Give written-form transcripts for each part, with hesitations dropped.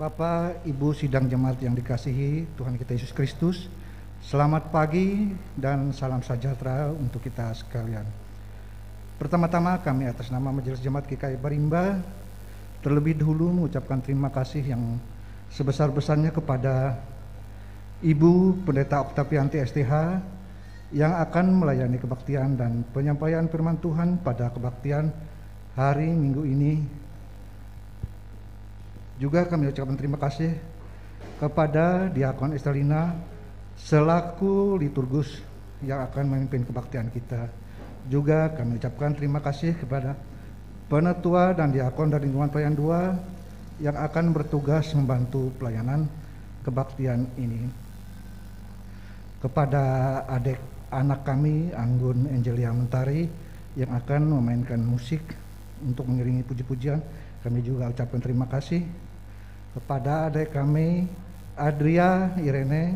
Bapak, Ibu sidang jemaat yang dikasihi Tuhan kita Yesus Kristus, selamat pagi dan salam sejahtera untuk kita sekalian. Pertama-tama kami atas nama Majelis Jemaat GKI Barimba terlebih dahulu mengucapkan terima kasih yang sebesar-besarnya kepada Ibu Pendeta Oktavianti STH yang akan melayani kebaktian dan penyampaian firman Tuhan pada kebaktian hari Minggu ini. Juga kami ucapkan terima kasih kepada Diakon Estelina selaku liturgus yang akan memimpin kebaktian kita. Juga kami ucapkan terima kasih kepada penetua dan diakon dari lingkungan pelayanan 2 yang akan bertugas membantu pelayanan kebaktian ini. Kepada adik anak kami, Anggun Angelia Mentari, yang akan memainkan musik untuk mengiringi puji-pujian, kami juga ucapkan terima kasih. Kepada adik kami, Adria Irene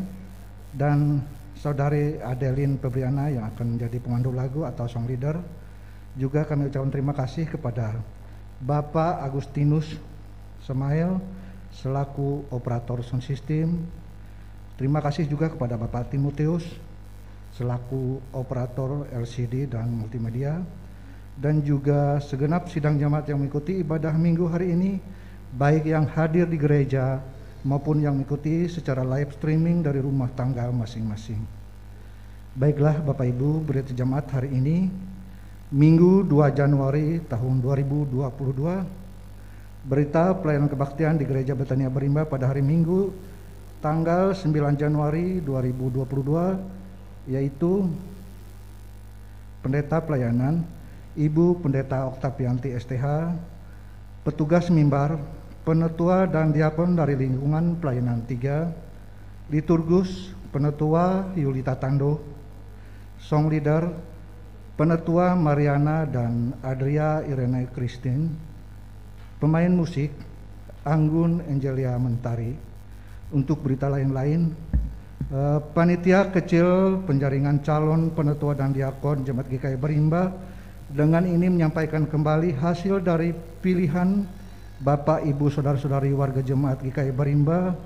dan saudari Adeline Febriana yang akan menjadi pemandu lagu atau song leader, juga kami ucapkan terima kasih kepada Bapak Agustinus Semail selaku operator sound system. Terima kasih juga kepada Bapak Timoteus selaku operator LCD dan multimedia, dan juga segenap sidang jemaat yang mengikuti ibadah minggu hari ini, baik yang hadir di gereja maupun yang mengikuti secara live streaming dari rumah tangga masing-masing. Baiklah Bapak Ibu, berita jemaat hari ini Minggu 2 Januari tahun 2022. Berita pelayanan kebaktian di Gereja Betania Barimba pada hari Minggu tanggal 9 Januari 2022, yaitu Pendeta Pelayanan Ibu Pendeta Oktavianti STH, petugas mimbar, penetua dan diakon dari lingkungan pelayanan 3, liturgus penetua Yulita Tando, song leader penetua Mariana dan Adria Irene Christine, pemain musik Anggun Angelia Mentari. Untuk berita lain-lain, panitia kecil penjaringan calon penetua dan diakon Jemaat GKI Barimba dengan ini menyampaikan kembali hasil dari pilihan Bapak, Ibu, Saudara-saudari warga Jemaat GKI Barimba,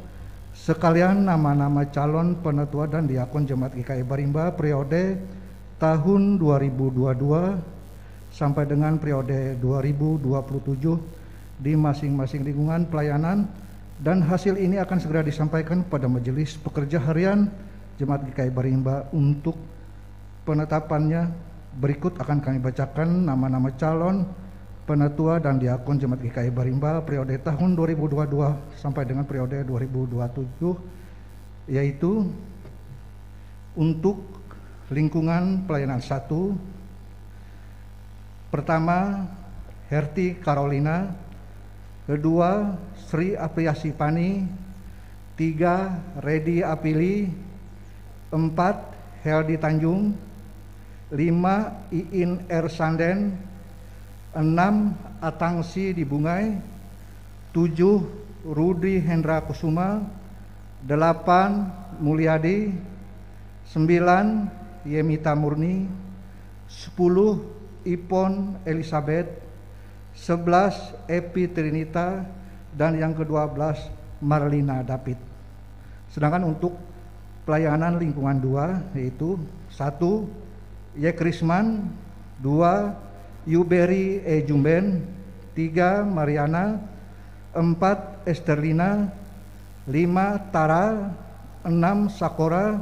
sekalian nama-nama calon penetua dan diakon Jemaat GKI Barimba periode tahun 2022 sampai dengan periode 2027 di masing-masing lingkungan pelayanan, dan hasil ini akan segera disampaikan pada Majelis Pekerja Harian Jemaat GKI Barimba untuk penetapannya. Berikut akan kami bacakan nama-nama calon penetua dan diakon Jemaat GKI Barimba periode tahun 2022 sampai dengan periode 2027, yaitu untuk lingkungan pelayanan 1, pertama Herti Carolina, kedua Sri Apriasi Pani, 3 Redi Apili, 4 Heldi Tanjung, 5 Iin R. Sanden, 6 Atangsi Dibungai, 7 Rudi Hendra Kusuma, 8 Mulyadi, 9 Yemita Murni, 10 Ipon Elizabeth, 11 Epi Trinita, dan yang ke-12 Marlina David. Sedangkan untuk pelayanan lingkungan 2 yaitu 1 Yekrisman, 2 Yuberi E. Jumben, 3 Mariana, 4 Esterlina, 5 Tara, 6 Sakora,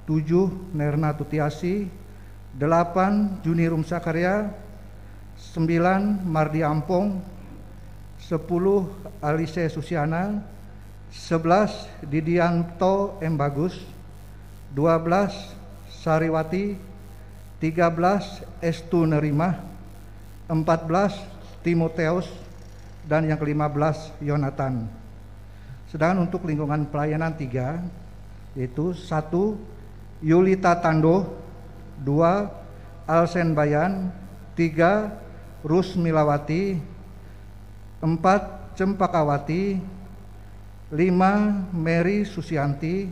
7 Nerna Tutiasi, 8 Juni Rumsakarya, 9 Mardi Ampong, 10 Alice Susiana, 11 Didianto M. Bagus, 12 Sariwati, 13 Estu Nerimah, 14 Timoteus, dan yang ke-15 Yonatan. Sedangkan untuk lingkungan pelayanan 3 yaitu 1 Yulita Tando, 2 Alsen Bayan, 3 Rusmilawati, 4 Cempakawati, 5 Mary Susianti,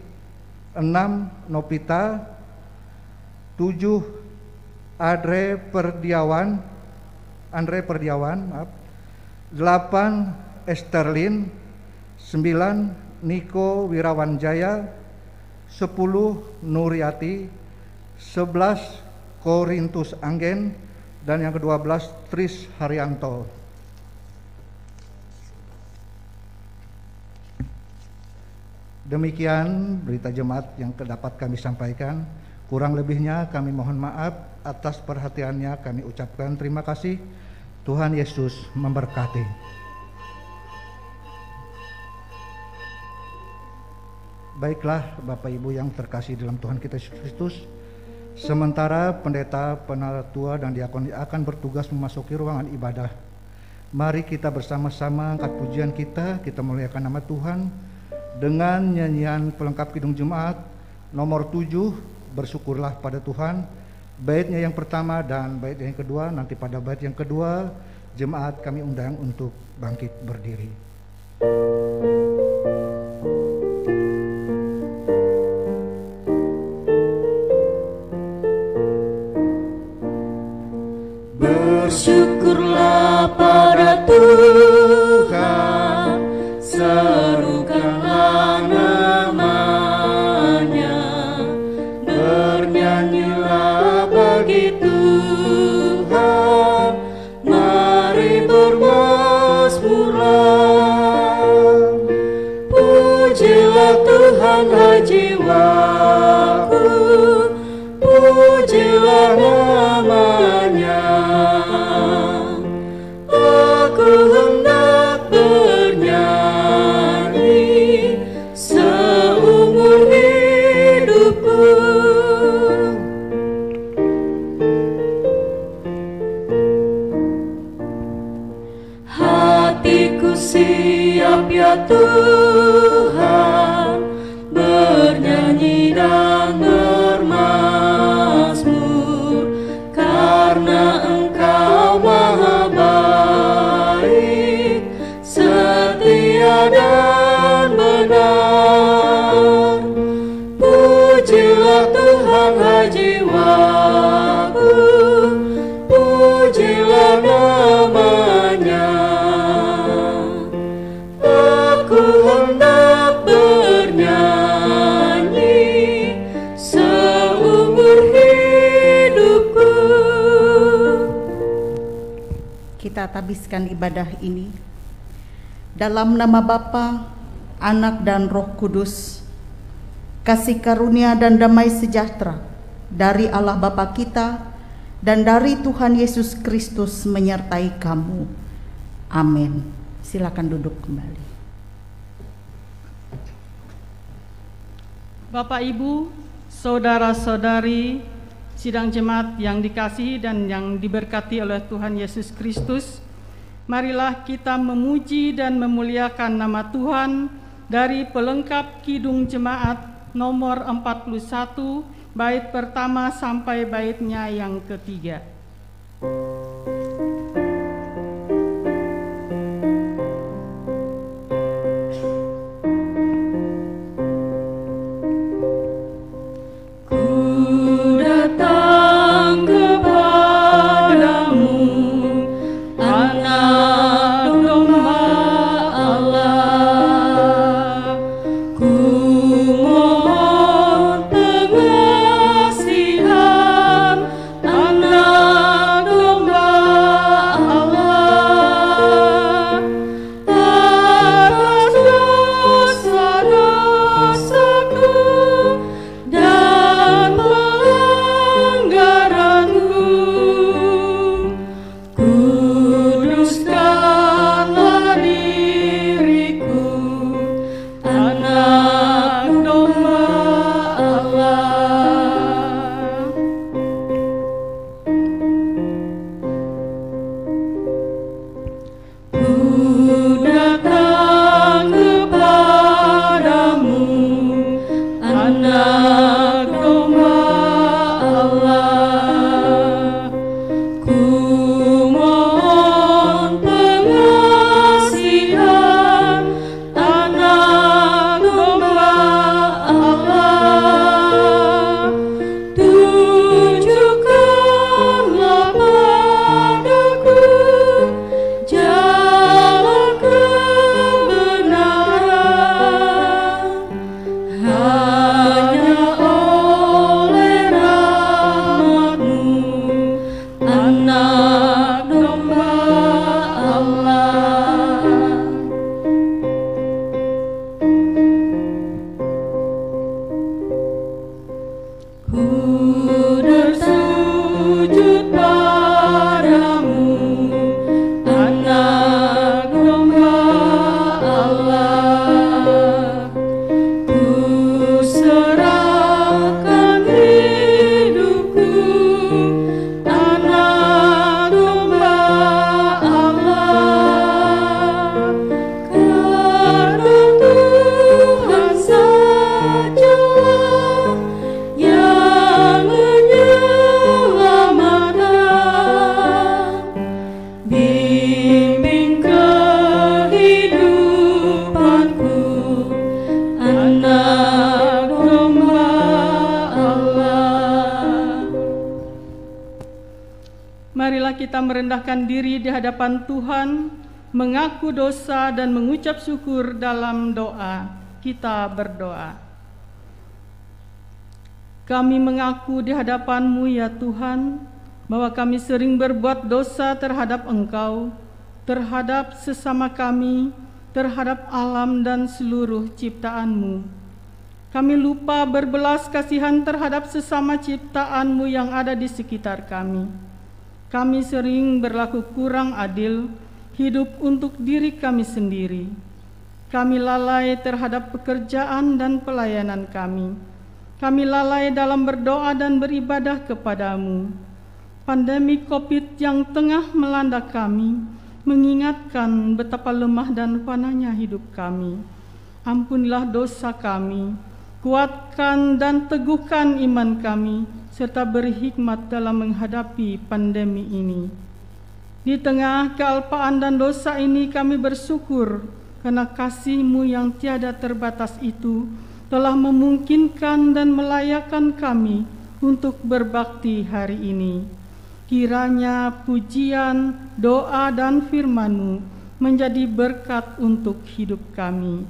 6 Nopita, 7 Andre Perdiawan, 8 Esterlin, 9 Niko Wirawan Jaya, 10 Nuriati, 11 Korintus Anggen, dan yang ke-12 Tris Haryanto. Demikian berita jemaat yang dapat kami sampaikan. Kurang lebihnya kami mohon maaf. Atas perhatiannya kami ucapkan terima kasih. Tuhan Yesus memberkati. Baiklah Bapak Ibu yang terkasih dalam Tuhan kita Yesus Kristus, sementara pendeta, penatua dan diakon akan bertugas memasuki ruangan ibadah, mari kita bersama-sama angkat pujian kita muliakan nama Tuhan dengan nyanyian pelengkap Kidung Jemaat nomor 7, Bersyukurlah pada Tuhan. Baitnya yang pertama dan bait yang kedua, nanti pada bait yang kedua jemaat kami undang untuk bangkit berdiri. Bersyukurlah pada Tuhan, serukanlah namanya, bernyanyilah bagi Tuhan, mari bermazmurlah. Pujilah Tuhan hai jiwaku, pujilah namanya. Aku hendak bernyanyi seumur hidupku. Hatiku siap ya Tuhan, bernyanyi dan bermazmur, karena Engkau maha baik, setia dan benar. Pujilah Tuhan hai jiwaku, pujilah namanya. Aku hendak bernyanyi seumur hidupku. Kita tabiskan ibadah ini dalam nama Bapa, Anak dan Roh Kudus. Kasih karunia dan damai sejahtera dari Allah Bapa kita dan dari Tuhan Yesus Kristus menyertai kamu. Amin. Silakan duduk kembali. Bapak, Ibu, saudara-saudari, sidang jemaat yang dikasihi dan yang diberkati oleh Tuhan Yesus Kristus, marilah kita memuji dan memuliakan nama Tuhan dari pelengkap Kidung Jemaat nomor 41, bait pertama sampai baitnya yang ketiga. Mohon pengasihan anak Anak domba Allah. Ku bersujud padamu, anak domba Allah. Ku serahkan hidupku, anak domba Allah. Karena Tuhan sajalah yang menyelamatkan. Bimbing kehidupanku, anak domba Allah. Marilah kita merendahkan diri di hadapan Tuhan, mengaku dosa dan mengucap syukur dalam doa. Kita berdoa. Kami mengaku di hadapan-Mu ya Tuhan, bahwa kami sering berbuat dosa terhadap Engkau, terhadap sesama kami, terhadap alam dan seluruh ciptaan-Mu. Kami lupa berbelas kasihan terhadap sesama ciptaan-Mu yang ada di sekitar kami. Kami sering berlaku kurang adil, hidup untuk diri kami sendiri. Kami lalai terhadap pekerjaan dan pelayanan kami. Kami lalai dalam berdoa dan beribadah kepadamu. Pandemi COVID yang tengah melanda kami mengingatkan betapa lemah dan fananya hidup kami. Ampunilah dosa kami, kuatkan dan teguhkan iman kami, serta beri hikmat dalam menghadapi pandemi ini. Di tengah kealpaan dan dosa ini kami bersyukur karena kasih-Mu yang tiada terbatas itu telah memungkinkan dan melayakkan kami untuk berbakti hari ini. Kiranya pujian, doa, dan firman-Mu menjadi berkat untuk hidup kami.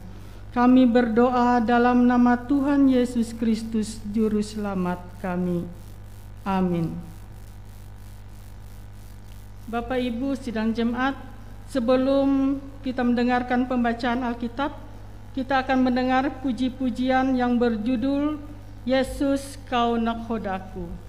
Kami berdoa dalam nama Tuhan Yesus Kristus, Juru Selamat kami. Amin. Bapak Ibu sidang jemaat, sebelum kita mendengarkan pembacaan Alkitab, kita akan mendengar puji-pujian yang berjudul Yesus Kau Nakhodaku.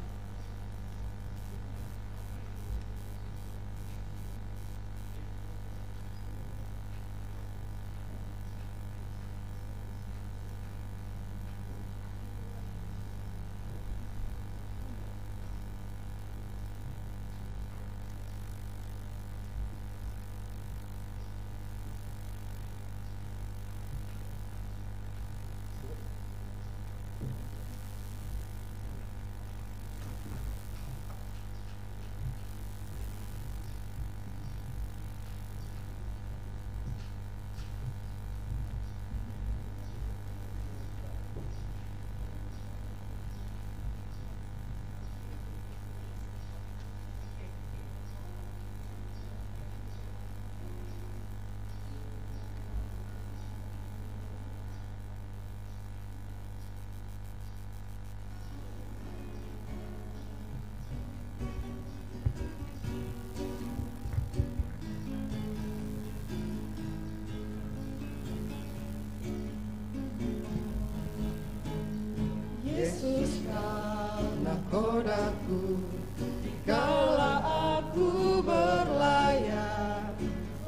Yesus Kau nakhodaku, dikala aku berlayar,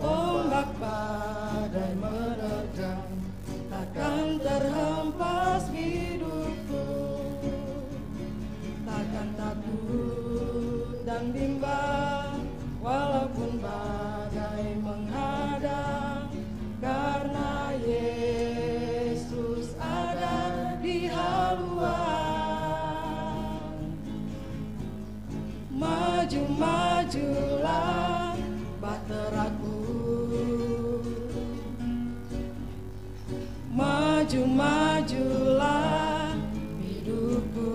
ombak badai menerjang, takkan terhempas hidupku, takkan takut dan bimbang, walaupun badai menghadang, karena Yesus ada di haluan. Maju-majulah bahteraku, maju-majulah hidupku,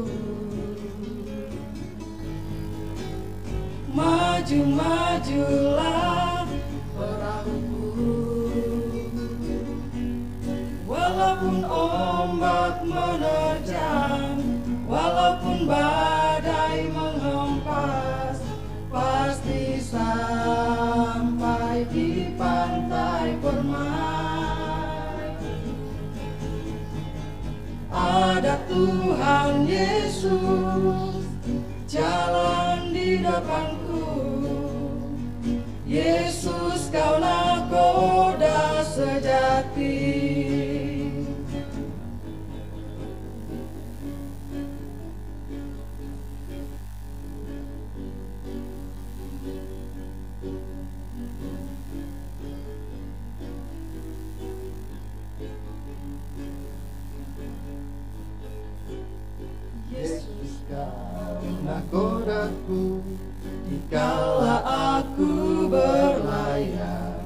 maju-majulah perahuku, walaupun ombak menerjang, walaupun badai menghempas, pasti Tuhan Yesus jalan di depanku. Yesus kau nakoda sejati. Yesus kau nakodaku Dikala aku berlayar,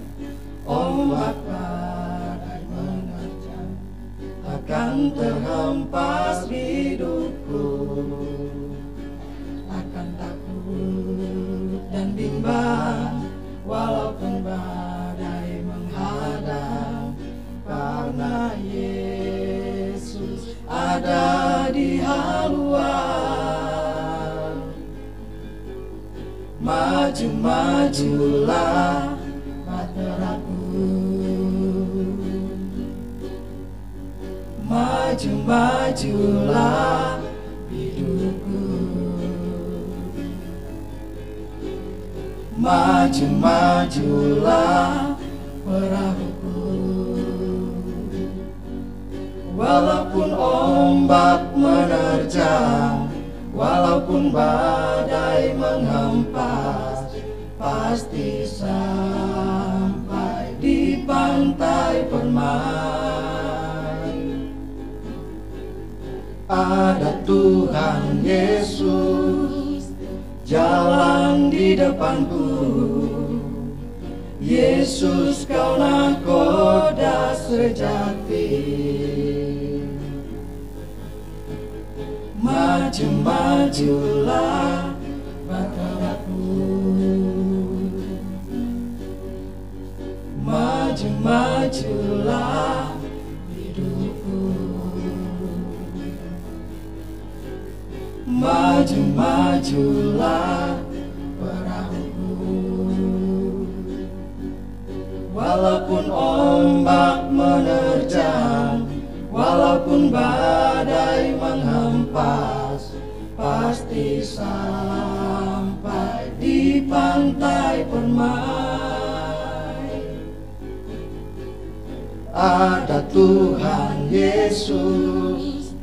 ombak badai menerjang, akan terhempas hidupku. Akan takut dan bimbang, walaupun badai menghadang, karena Yesus ada di haluan. Maju-majulah bateraku, maju-majulah hidupku. Maju-majulah perahuku, walaupun ombak menerjang, walaupun badai menghempas, pasti sampai di pantai permai. Ada Tuhan Yesus jalan di depanku. Yesus kau nakoda sejati. Maju-majulah bateraku, maju-majulah hidupku. Maju-majulah perahuku, walaupun ombak menerjang, walaupun badai menghempas, pasti sampai di pantai permai. Ada Tuhan Yesus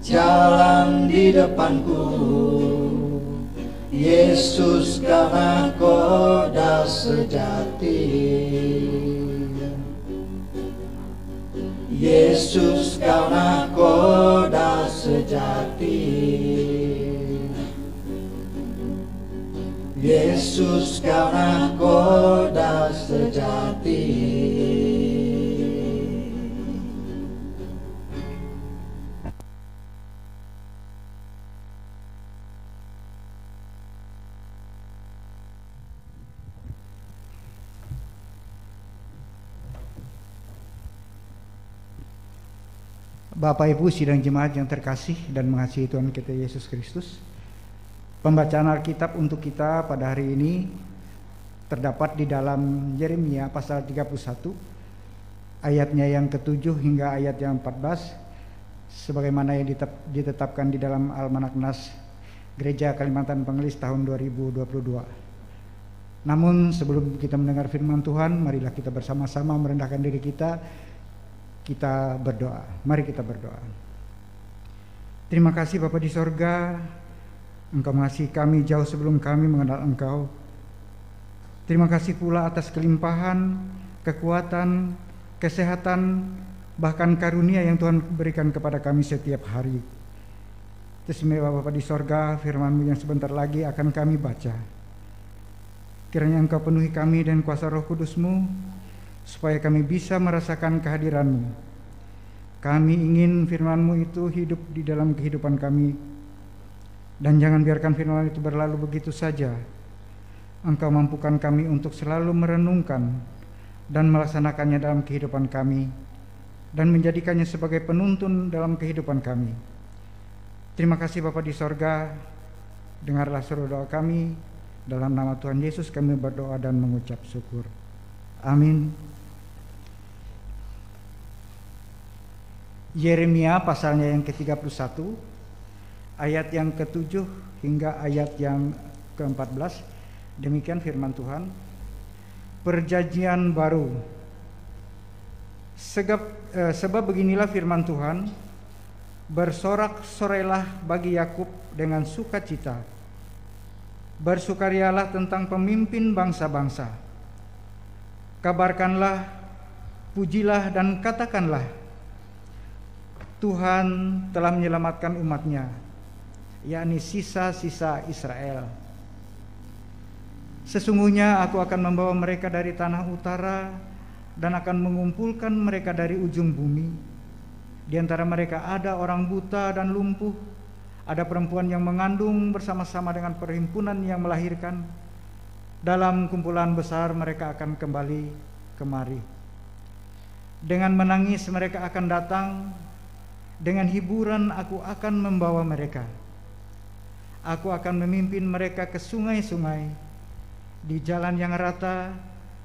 jalan di depanku. Yesus kau nakoda sejati. Yesus kau nakoda sejati. Yesus kau nakoda sejati. Bapak Ibu sidang jemaat yang terkasih dan mengasihi Tuhan kita Yesus Kristus, pembacaan Alkitab untuk kita pada hari ini terdapat di dalam Yeremia pasal 31 ayatnya yang ke-7 hingga ayat yang 14, sebagaimana yang ditetapkan di dalam Almanak Nas Gereja Kalimantan Pengelis tahun 2022. Namun sebelum kita mendengar firman Tuhan, marilah kita bersama-sama merendahkan diri kita berdoa. Mari kita berdoa. Terima kasih Bapa di sorga, Engkau mengasihi kami jauh sebelum kami mengenal Engkau. Terima kasih pula atas kelimpahan, kekuatan, kesehatan, bahkan karunia yang Tuhan berikan kepada kami setiap hari. Istimewa Bapa di sorga, firman-Mu yang sebentar lagi akan kami baca. Kiranya Engkau penuhi kami dan kuasa Roh Kudus-Mu, supaya kami bisa merasakan kehadiran-Mu. Kami ingin firman-Mu itu hidup di dalam kehidupan kami, dan jangan biarkan firman itu berlalu begitu saja. Engkau mampukan kami untuk selalu merenungkan dan melaksanakannya dalam kehidupan kami, dan menjadikannya sebagai penuntun dalam kehidupan kami. Terima kasih Bapa di sorga, dengarlah seru doa kami. Dalam nama Tuhan Yesus kami berdoa dan mengucap syukur. Amin. Yeremia pasalnya yang ke-31 ayat yang ke-7 hingga ayat yang ke-14. Demikian firman Tuhan. Perjanjian baru. Sebab beginilah firman Tuhan, bersorak-sorailah bagi Yakub dengan sukacita, bersukarialah tentang pemimpin bangsa-bangsa. Kabarkanlah, pujilah dan katakanlah, Tuhan telah menyelamatkan umatnya, yakni sisa-sisa Israel. Sesungguhnya aku akan membawa mereka dari tanah utara dan akan mengumpulkan mereka dari ujung bumi. Di antara mereka ada orang buta dan lumpuh, ada perempuan yang mengandung bersama-sama dengan perhimpunan yang melahirkan. Dalam kumpulan besar mereka akan kembali kemari. Dengan menangis mereka akan datang, dengan hiburan aku akan membawa mereka. Aku akan memimpin mereka ke sungai-sungai, di jalan yang rata,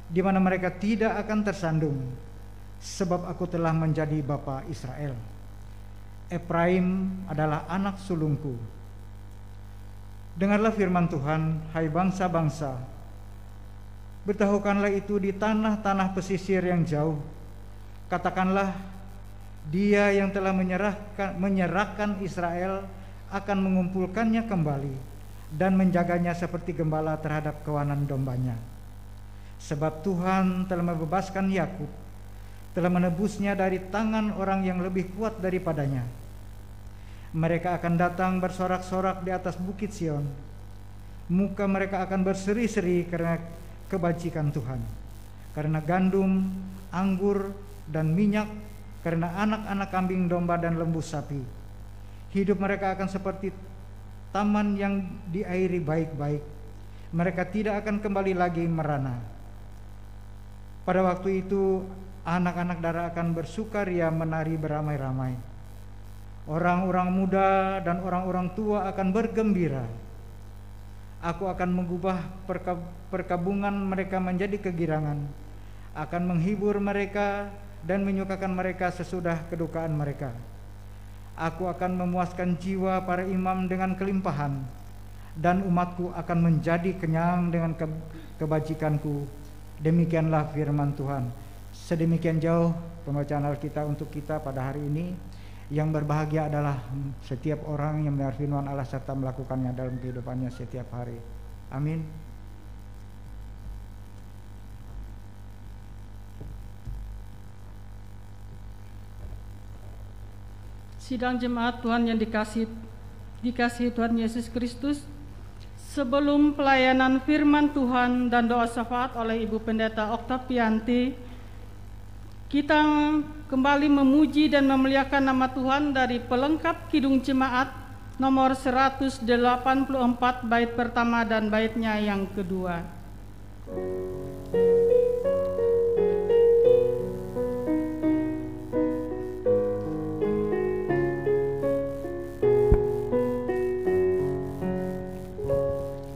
di mana mereka tidak akan tersandung, sebab aku telah menjadi bapa Israel. Efraim adalah anak sulungku. Dengarlah firman Tuhan, hai bangsa-bangsa. Beritahukanlah itu di tanah-tanah pesisir yang jauh. Katakanlah, Dia yang telah menyerahkan Israel akan mengumpulkannya kembali dan menjaganya seperti gembala terhadap kawanan dombanya. Sebab Tuhan telah membebaskan Yakub, telah menebusnya dari tangan orang yang lebih kuat daripadanya. Mereka akan datang bersorak-sorak di atas bukit Sion. Muka mereka akan berseri-seri karena kebajikan Tuhan, karena gandum, anggur, dan minyak, karena anak-anak kambing domba dan lembu sapi. Hidup mereka akan seperti taman yang diairi baik-baik. Mereka tidak akan kembali lagi merana. Pada waktu itu anak-anak darah akan bersukaria menari beramai-ramai. Orang-orang muda dan orang-orang tua akan bergembira. Aku akan mengubah perkabungan mereka menjadi kegirangan, akan menghibur mereka dan menyukakan mereka sesudah kedukaan mereka. Aku akan memuaskan jiwa para imam dengan kelimpahan, dan umatku akan menjadi kenyang dengan kebajikanku. Demikianlah firman Tuhan. Sedemikian jauh pembacaan Alkitab untuk kita pada hari ini. Yang berbahagia adalah setiap orang yang mendengar firman Allah serta melakukannya dalam kehidupannya setiap hari. Amin. Sidang jemaat Tuhan yang dikasihi Tuhan Yesus Kristus, sebelum pelayanan firman Tuhan dan doa syafaat oleh Ibu Pendeta Oktavianti, kita kembali memuji dan memuliakan nama Tuhan dari pelengkap Kidung Jemaat nomor 184 bait pertama dan baitnya yang kedua.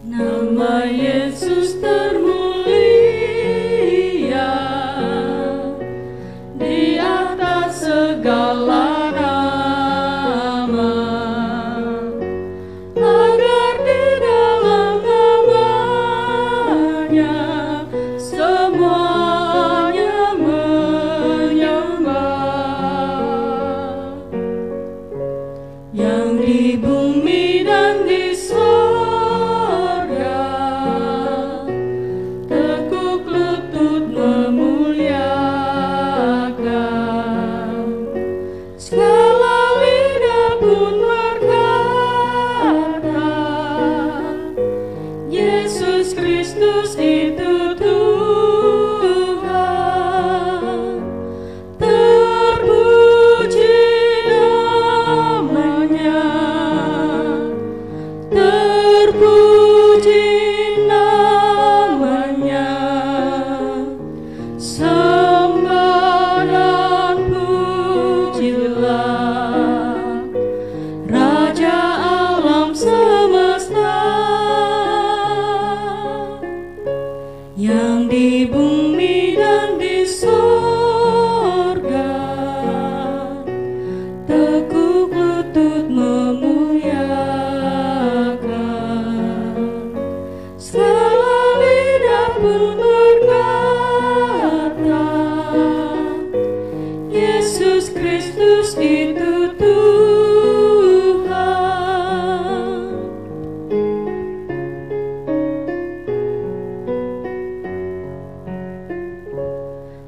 Nama Yesus termulia di atas segala nama, agar di dalam namanya semuanya menyembah. Yang di bumi dan di sorga tekuk lutut memuliakan, segala lidah pun berkata, Yesus Kristus itu Tuhan. Terpuji namanya, terpuji namanya, sembah dan pujilah Raja alam semesta. Yang di bumi dan di sorga pun berkata, Yesus Kristus itu Tuhan.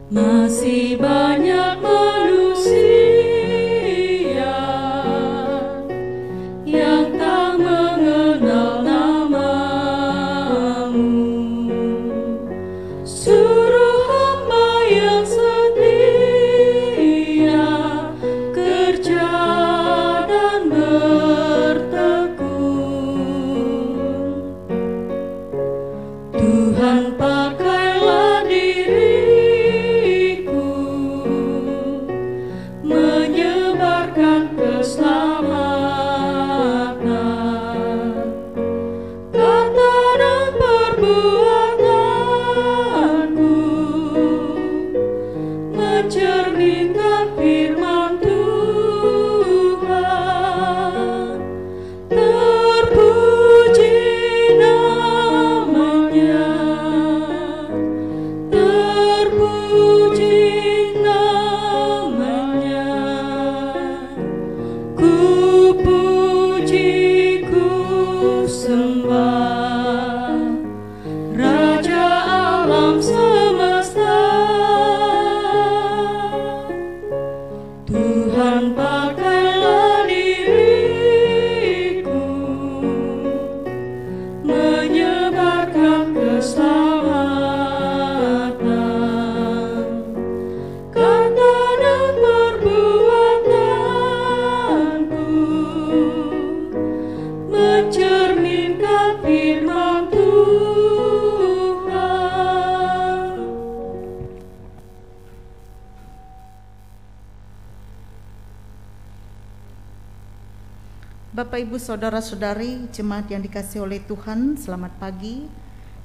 Masih banyak manusia yang tak mengenal namamu. Suruh hamba yang setia kerja dan bertekun. Tuhan, pakailah diriku menyebarkan keselamatan. Kata dan perbuatanku mencerminkan firman Tuhan. Terpuji namanya, terpuji namanya. Ku puji, ku sembah Raja alam semesta. Tuhan, pakailah diriku menyebarkan keselamatan. Kata dan perbuatanku mencerminkan firman Tuhan. Bapak, Ibu, Saudara-saudari, jemaat yang dikasihi oleh Tuhan, selamat pagi.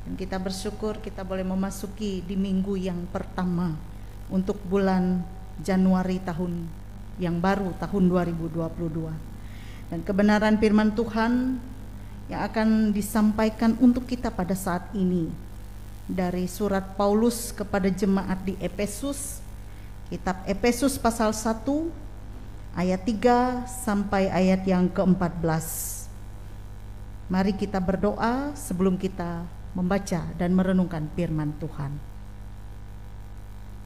Dan kita bersyukur kita boleh memasuki di minggu yang pertama untuk bulan Januari tahun yang baru, tahun 2022. Dan kebenaran firman Tuhan yang akan disampaikan untuk kita pada saat ini dari surat Paulus kepada jemaat di Efesus, kitab Efesus pasal 1 ayat 3 sampai ayat yang ke-14. Mari kita berdoa sebelum kita membaca dan merenungkan firman Tuhan.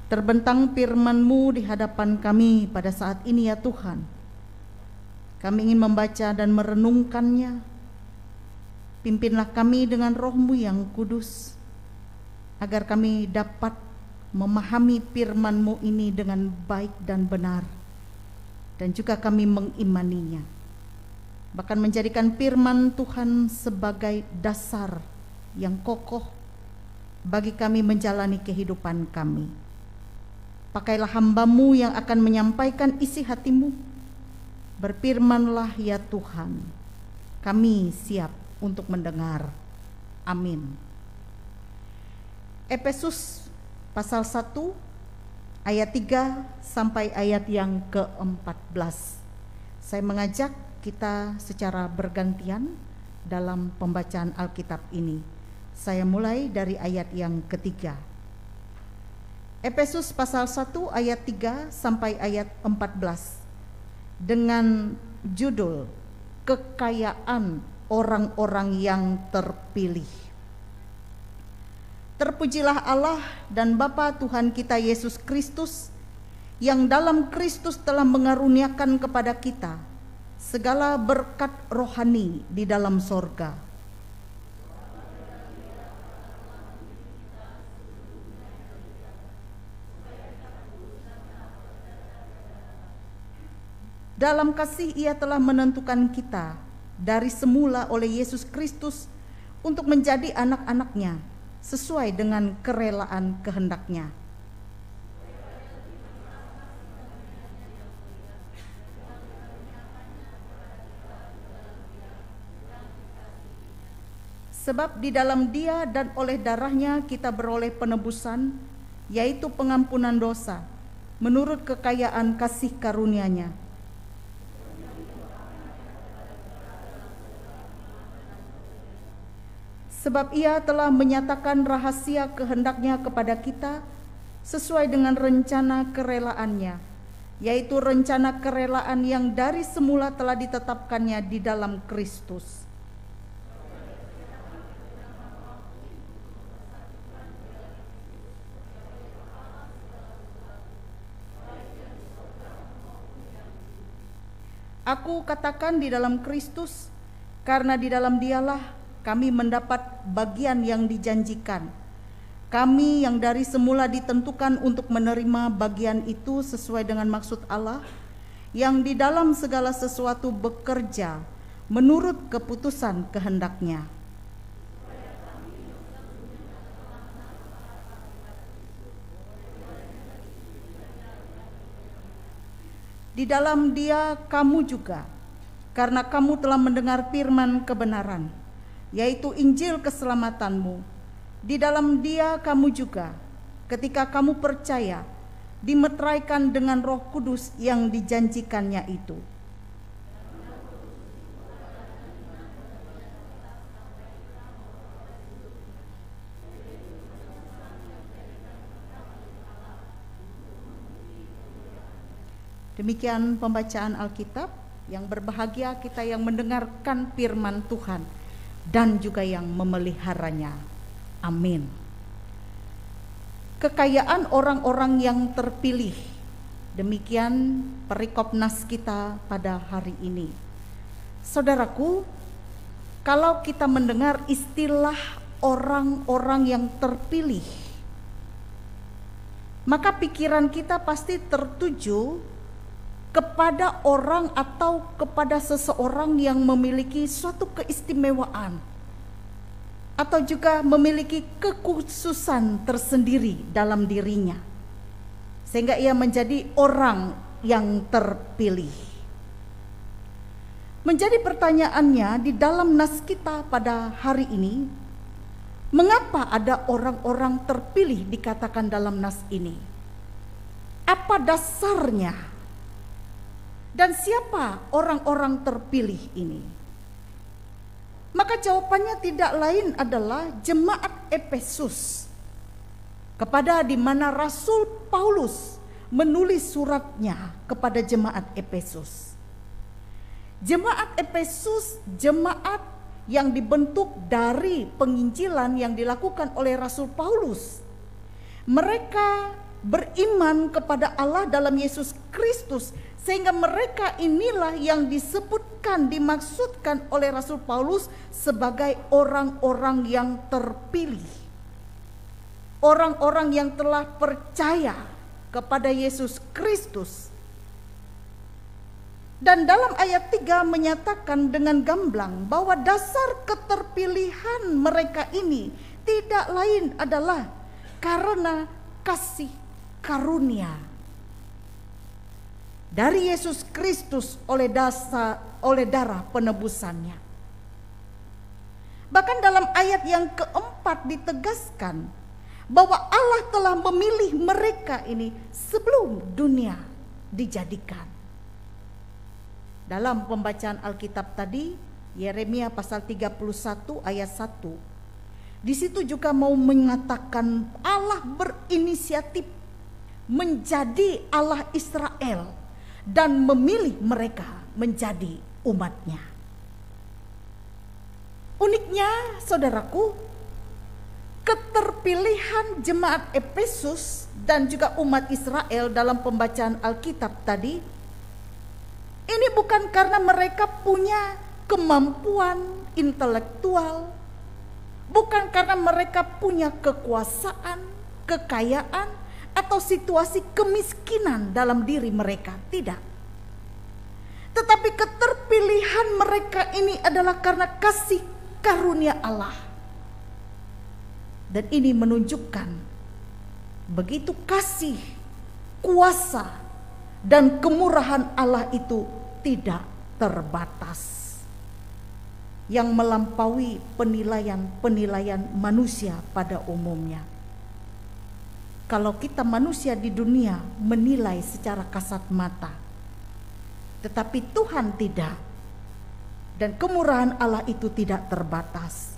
Terbentang firman-Mu di hadapan kami pada saat ini ya Tuhan. Kami ingin membaca dan merenungkannya. Pimpinlah kami dengan Roh-Mu yang kudus, agar kami dapat memahami firman-Mu ini dengan baik dan benar, dan juga kami mengimaninya, bahkan menjadikan firman Tuhan sebagai dasar yang kokoh bagi kami menjalani kehidupan kami. Pakailah hamba-Mu yang akan menyampaikan isi hati-Mu. Berfirmanlah ya Tuhan, kami siap untuk mendengar. Amin. Efesus pasal 1 ayat 3 sampai ayat yang ke-14. Saya mengajak kita secara bergantian dalam pembacaan Alkitab ini. Saya mulai dari ayat yang ketiga. Efesus pasal 1 ayat 3 sampai ayat 14 dengan judul Kekayaan Orang-orang yang Terpilih. Terpujilah Allah dan Bapa Tuhan kita Yesus Kristus, yang dalam Kristus telah mengaruniakan kepada kita segala berkat rohani di dalam sorga. Dalam kasih Ia telah menentukan kita dari semula oleh Yesus Kristus untuk menjadi anak-anak-Nya sesuai dengan kerelaan kehendak-Nya. Sebab di dalam Dia dan oleh darah-Nya kita beroleh penebusan, yaitu pengampunan dosa, menurut kekayaan kasih karunia-Nya. sebab Ia telah menyatakan rahasia kehendak-Nya kepada kita sesuai dengan rencana kerelaan-Nya, yaitu rencana kerelaan yang dari semula telah ditetapkannya di dalam Kristus. Aku katakan di dalam Kristus, karena di dalam Dialah kami mendapat bagian yang dijanjikan. Kami yang dari semula ditentukan untuk menerima bagian itu sesuai dengan maksud Allah, yang di dalam segala sesuatu bekerja menurut keputusan kehendak-Nya. Di dalam Dia kamu juga, karena kamu telah mendengar firman kebenaran, yaitu Injil keselamatanmu. Di dalam Dia kamu juga, ketika kamu percaya, dimeteraikan dengan Roh Kudus yang dijanjikannya itu. Demikian pembacaan Alkitab. Yang berbahagia kita yang mendengarkan firman Tuhan dan juga yang memeliharanya. Amin. Kekayaan orang-orang yang terpilih. Demikian perikop nas kita pada hari ini. Saudaraku, kalau kita mendengar istilah orang-orang yang terpilih, maka pikiran kita pasti tertuju kepada orang atau kepada seseorang yang memiliki suatu keistimewaan atau juga memiliki kekhususan tersendiri dalam dirinya, sehingga ia menjadi orang yang terpilih. Menjadi pertanyaannya di dalam nas kita pada hari ini, mengapa ada orang-orang terpilih dikatakan dalam nas ini? Apa dasarnya? Dan siapa orang-orang terpilih ini? Maka jawabannya tidak lain adalah jemaat Efesus, kepada di mana Rasul Paulus menulis suratnya kepada jemaat Efesus. Jemaat Efesus, jemaat yang dibentuk dari penginjilan yang dilakukan oleh Rasul Paulus. Mereka beriman kepada Allah dalam Yesus Kristus, sehingga mereka inilah yang disebutkan, dimaksudkan oleh Rasul Paulus sebagai orang-orang yang terpilih. Orang-orang yang telah percaya kepada Yesus Kristus. Dan dalam ayat 3 menyatakan dengan gamblang bahwa dasar keterpilihan mereka ini tidak lain adalah karena kasih karunia dari Yesus Kristus oleh darah penebusannya. Bahkan dalam ayat yang keempat ditegaskan bahwa Allah telah memilih mereka ini sebelum dunia dijadikan. Dalam pembacaan Alkitab tadi, Yeremia pasal 31 ayat 1, di situ juga mau mengatakan Allah berinisiatif menjadi Allah Israel dan memilih mereka menjadi umatnya. Uniknya, saudaraku, keterpilihan jemaat Efesus dan juga umat Israel dalam pembacaan Alkitab tadi, ini bukan karena mereka punya kemampuan intelektual, bukan karena mereka punya kekuasaan, kekayaan, atau situasi kemiskinan dalam diri mereka, tidak. Tetapi keterpilihan mereka ini adalah karena kasih karunia Allah. Dan ini menunjukkan begitu kasih, kuasa, dan kemurahan Allah itu tidak terbatas, yang melampaui penilaian manusia pada umumnya. Kalau kita manusia di dunia menilai secara kasat mata, tetapi Tuhan tidak, dan kemurahan Allah itu tidak terbatas.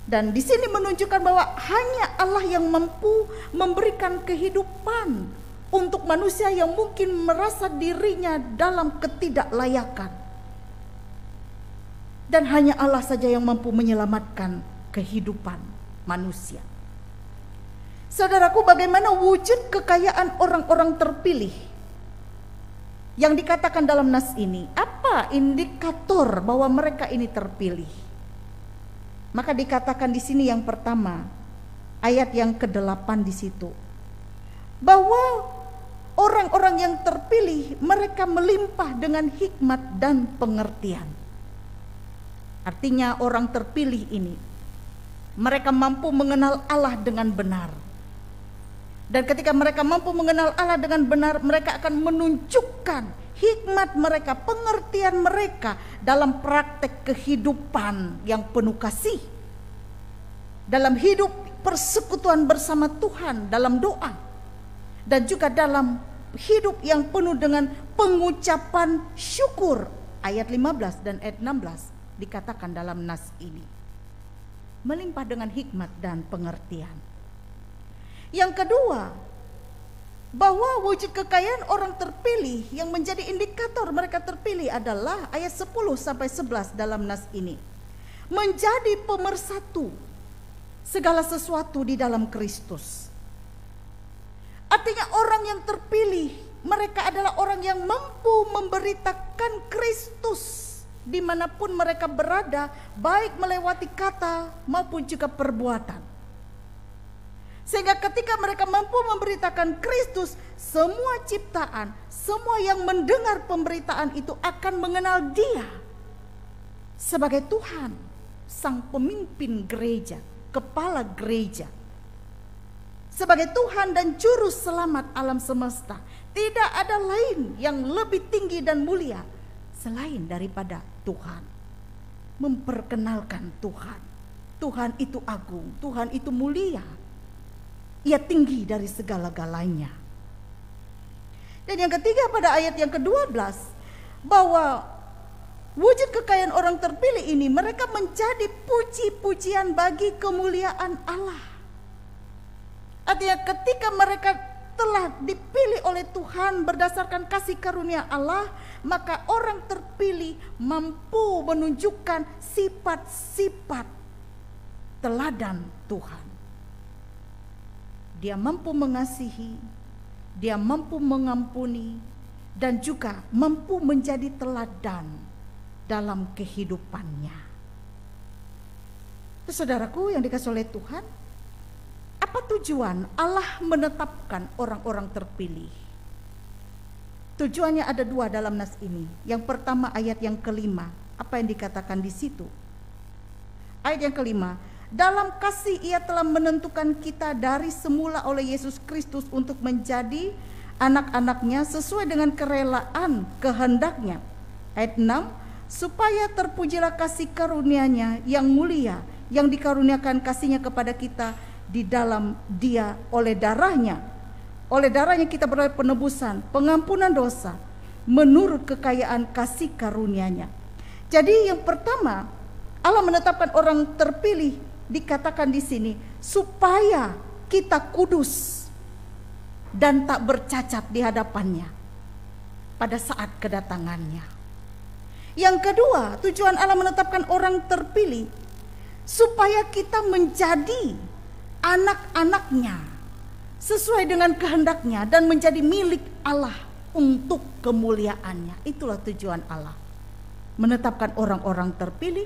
Dan di sini menunjukkan bahwa hanya Allah yang mampu memberikan kehidupan untuk manusia yang mungkin merasa dirinya dalam ketidaklayakan. Dan hanya Allah saja yang mampu menyelamatkan kehidupan manusia. Saudaraku, bagaimana wujud kekayaan orang-orang terpilih yang dikatakan dalam nas ini? Apa indikator bahwa mereka ini terpilih? Maka dikatakan di sini yang pertama, ayat yang ke-8 di situ, bahwa orang-orang yang terpilih mereka melimpah dengan hikmat dan pengertian. Artinya orang terpilih ini mereka mampu mengenal Allah dengan benar. Dan ketika mereka mampu mengenal Allah dengan benar, mereka akan menunjukkan hikmat mereka, pengertian mereka dalam praktek kehidupan yang penuh kasih, dalam hidup persekutuan bersama Tuhan, dalam doa, dan juga dalam hidup yang penuh dengan pengucapan syukur. Ayat 15 dan ayat 16 dikatakan dalam nas ini, melimpah dengan hikmat dan pengertian. Yang kedua, bahwa wujud kekayaan orang terpilih yang menjadi indikator mereka terpilih adalah ayat 10 sampai 11 dalam nas ini, menjadi pemersatu segala sesuatu di dalam Kristus. Artinya orang yang terpilih, mereka adalah orang yang mampu memberitakan Kristus dimanapun mereka berada, baik melewati kata maupun juga perbuatan. Sehingga ketika mereka mampu memberitakan Kristus, semua ciptaan, semua yang mendengar pemberitaan itu akan mengenal Dia sebagai Tuhan, Sang Pemimpin gereja, Kepala gereja, sebagai Tuhan dan Juru Selamat alam semesta. Tidak ada lain yang lebih tinggi dan mulia selain daripada Tuhan. Memperkenalkan Tuhan. Tuhan itu agung, Tuhan itu mulia. Ia tinggi dari segala-galanya. Dan yang ketiga pada ayat yang ke-12, bahwa wujud kekayaan orang terpilih ini, mereka menjadi puji-pujian bagi kemuliaan Allah. Artinya ketika mereka telah dipilih oleh Tuhan berdasarkan kasih karunia Allah, maka orang terpilih mampu menunjukkan sifat-sifat teladan Tuhan. Dia mampu mengasihi, dia mampu mengampuni, dan juga mampu menjadi teladan dalam kehidupannya. Saudaraku yang dikasihi oleh Tuhan, apa tujuan Allah menetapkan orang-orang terpilih? Tujuannya ada dua dalam nas ini. Yang pertama ayat yang kelima, apa yang dikatakan di situ? Ayat yang kelima, dalam kasih Ia telah menentukan kita dari semula oleh Yesus Kristus untuk menjadi anak-anaknya sesuai dengan kerelaan kehendaknya. Ayat 6, supaya terpujilah kasih karunia-Nya yang mulia, yang dikaruniakan kasih-Nya kepada kita di dalam Dia oleh darahnya. Oleh darahnya kita beroleh penebusan, pengampunan dosa, menurut kekayaan kasih karunia-Nya. Jadi yang pertama, Allah menetapkan orang terpilih, dikatakan di sini supaya kita kudus dan tak bercacat di hadapannya pada saat kedatangannya. Yang kedua, tujuan Allah menetapkan orang terpilih supaya kita menjadi anak-anaknya sesuai dengan kehendaknya dan menjadi milik Allah untuk kemuliaannya. Itulah tujuan Allah menetapkan orang-orang terpilih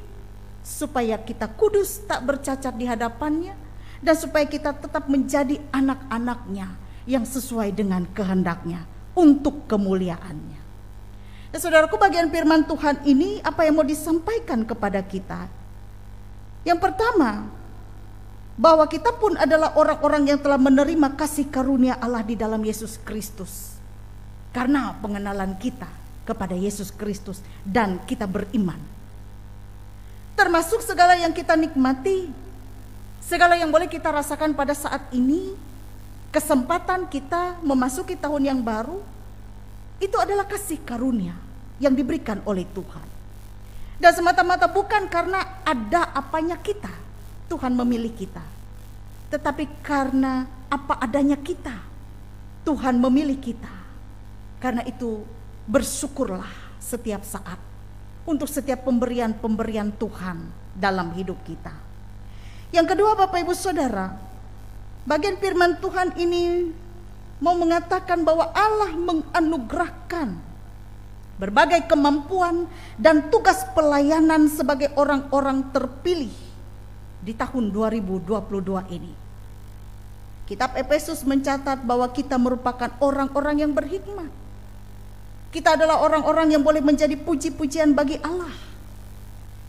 supaya kita kudus, tak bercacat di hadapannya, dan supaya kita tetap menjadi anak-anaknya yang sesuai dengan kehendaknya untuk kemuliaannya. Dan saudaraku, bagian firman Tuhan ini apa yang mau disampaikan kepada kita? Yang pertama, bahwa kita pun adalah orang-orang yang telah menerima kasih karunia Allah di dalam Yesus Kristus karena pengenalan kita kepada Yesus Kristus dan kita beriman. Termasuk segala yang kita nikmati, segala yang boleh kita rasakan pada saat ini, kesempatan kita memasuki tahun yang baru, itu adalah kasih karunia yang diberikan oleh Tuhan. Dan semata-mata bukan karena ada apanya kita, Tuhan memilih kita, tetapi karena apa adanya kita, Tuhan memilih kita. Karena itu bersyukurlah setiap saat untuk setiap pemberian-pemberian Tuhan dalam hidup kita. Yang kedua, Bapak Ibu Saudara, bagian firman Tuhan ini mau mengatakan bahwa Allah menganugerahkan berbagai kemampuan dan tugas pelayanan sebagai orang-orang terpilih di tahun 2022 ini. Kitab Efesus mencatat bahwa kita merupakan orang-orang yang berhikmat. Kita adalah orang-orang yang boleh menjadi puji-pujian bagi Allah.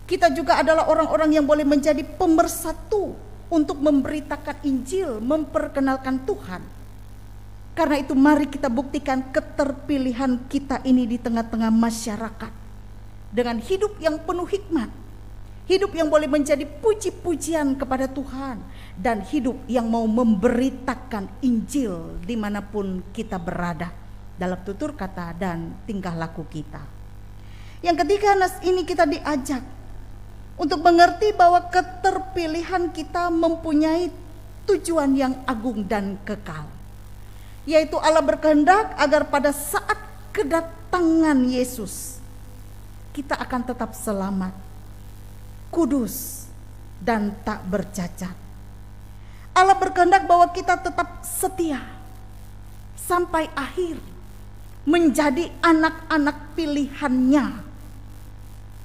Kita juga adalah orang-orang yang boleh menjadi pemersatu untuk memberitakan Injil, memperkenalkan Tuhan. Karena itu mari kita buktikan keterpilihan kita ini di tengah-tengah masyarakat dengan hidup yang penuh hikmat, hidup yang boleh menjadi puji-pujian kepada Tuhan, dan hidup yang mau memberitakan Injil dimanapun kita berada dalam tutur kata dan tingkah laku kita. Yang ketiga, nas ini kita diajak untuk mengerti bahwa keterpilihan kita mempunyai tujuan yang agung dan kekal, yaitu Allah berkehendak agar pada saat kedatangan Yesus kita akan tetap selamat, kudus, dan tak bercacat. Allah berkehendak bahwa kita tetap setia sampai akhir, menjadi anak-anak pilihannya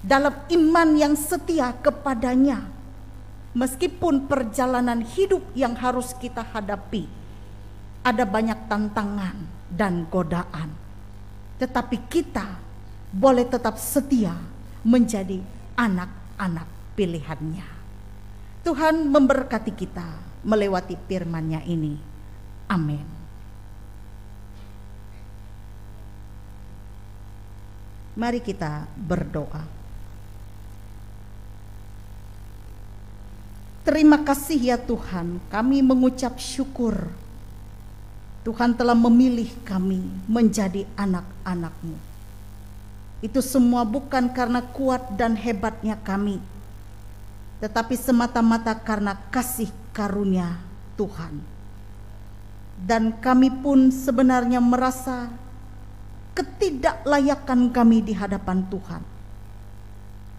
dalam iman yang setia kepadanya, meskipun perjalanan hidup yang harus kita hadapi ada banyak tantangan dan godaan, tetapi kita boleh tetap setia menjadi anak-anak pilihannya. Tuhan memberkati kita melewati firman-Nya ini. Amin. Mari kita berdoa. Terima kasih ya Tuhan, kami mengucap syukur. Tuhan telah memilih kami menjadi anak-anak-Mu. Itu semua bukan karena kuat dan hebatnya kami, tetapi semata-mata karena kasih karunia Tuhan. Dan kami pun sebenarnya merasa ketidaklayakan kami di hadapan Tuhan,